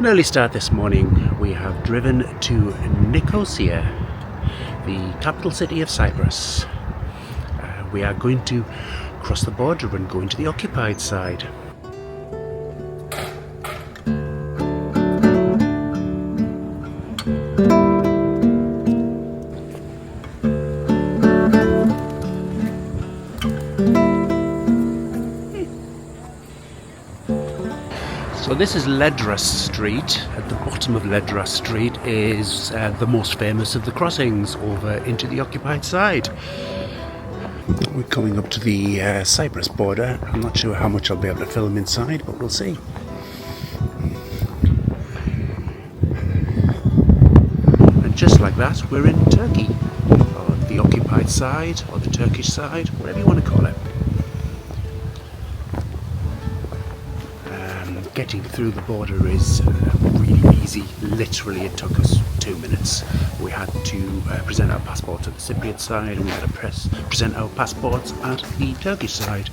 early start this morning. We have driven to Nicosia, the capital city of Cyprus. We are going to cross the border and go into the occupied side. So this is Ledras Street. At the bottom of Ledras Street is the most famous of the crossings over into the occupied side. We're coming up to the Cyprus border. I'm not sure how much I'll be able to film inside, but we'll see. And just like that, we're in Turkey, or the occupied side, or the Turkish side, whatever you want to call it. Getting through the border is really easy. Literally, it took us 2 minutes. We had to present our passports at the Cypriot side, and we had to present our passports at the Turkish side.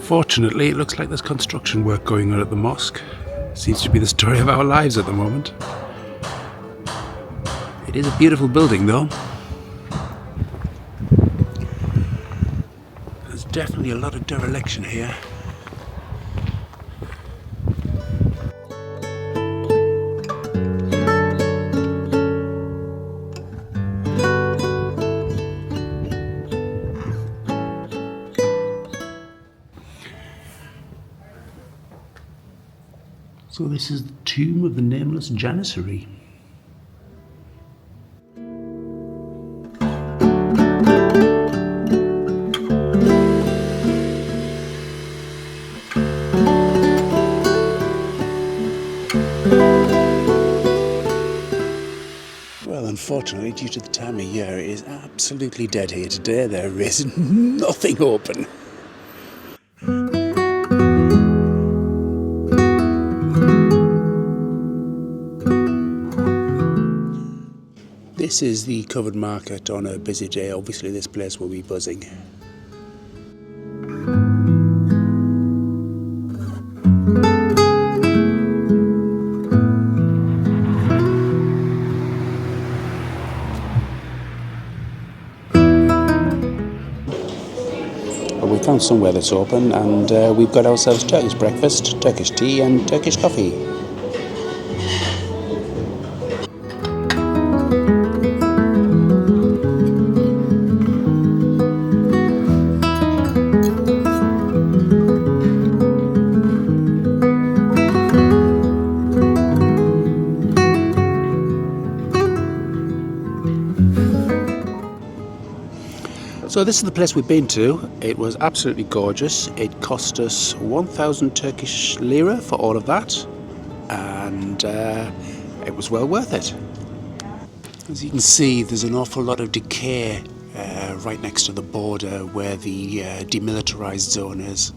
Unfortunately, it looks like there's construction work going on at the mosque. Seems to be the story of our lives at the moment. It is a beautiful building though. There's definitely a lot of dereliction here. So this is the tomb of the nameless Janissary. Well, unfortunately, due to the time of year, it is absolutely dead here today. There is nothing open. This is the covered market on a busy day. Obviously this place will be buzzing. Well, we found somewhere that's open, and we've got ourselves Turkish breakfast, Turkish tea and Turkish coffee. So this is the place we've been to. It was absolutely gorgeous. It cost us 1,000 Turkish lira for all of that, and it was well worth it. As you can see, there's an awful lot of decay right next to the border where the demilitarized zone is.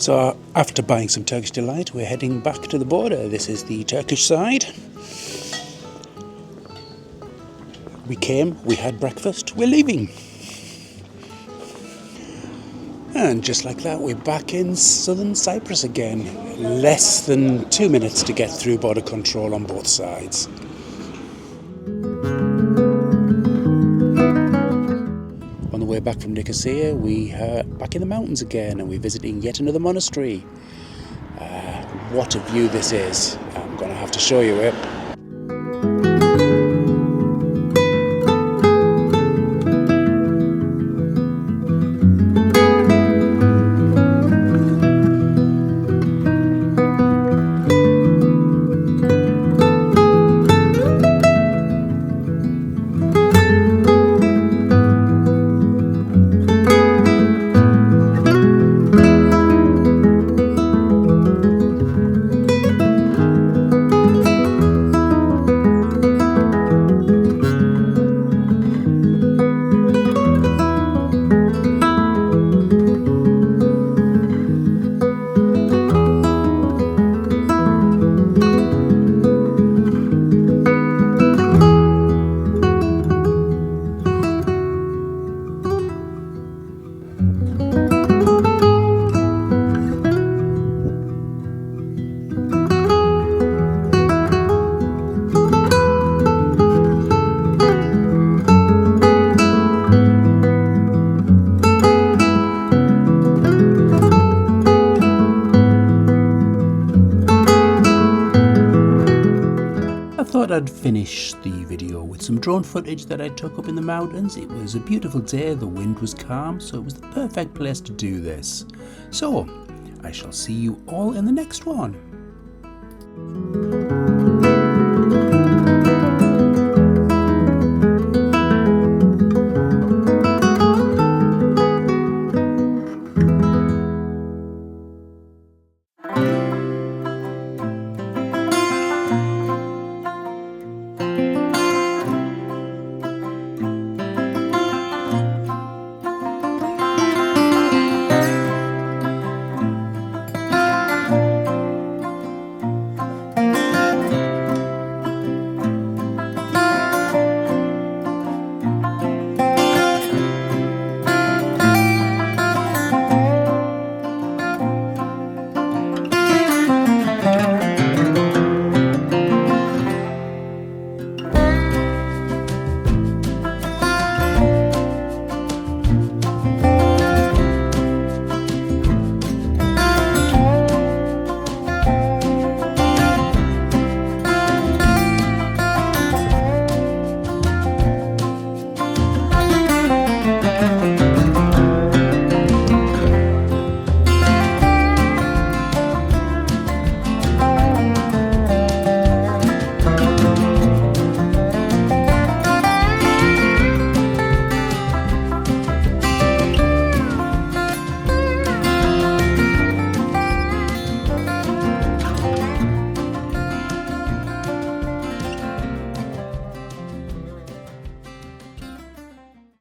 So after buying some Turkish delight, we're heading back to the border. This is the Turkish side. We came, we had breakfast, we're leaving. And just like that, we're back in southern Cyprus again. Less than 2 minutes to get through border control on both sides. On the way back from Nicosia, we are back in the mountains again, and we're visiting yet another monastery. What a view this is. I'm going to have to show you it. I'd finish the video with some drone footage that I took up in the mountains. It was a beautiful day, the wind was calm, so it was the perfect place to do this. So, I shall see you all in the next one.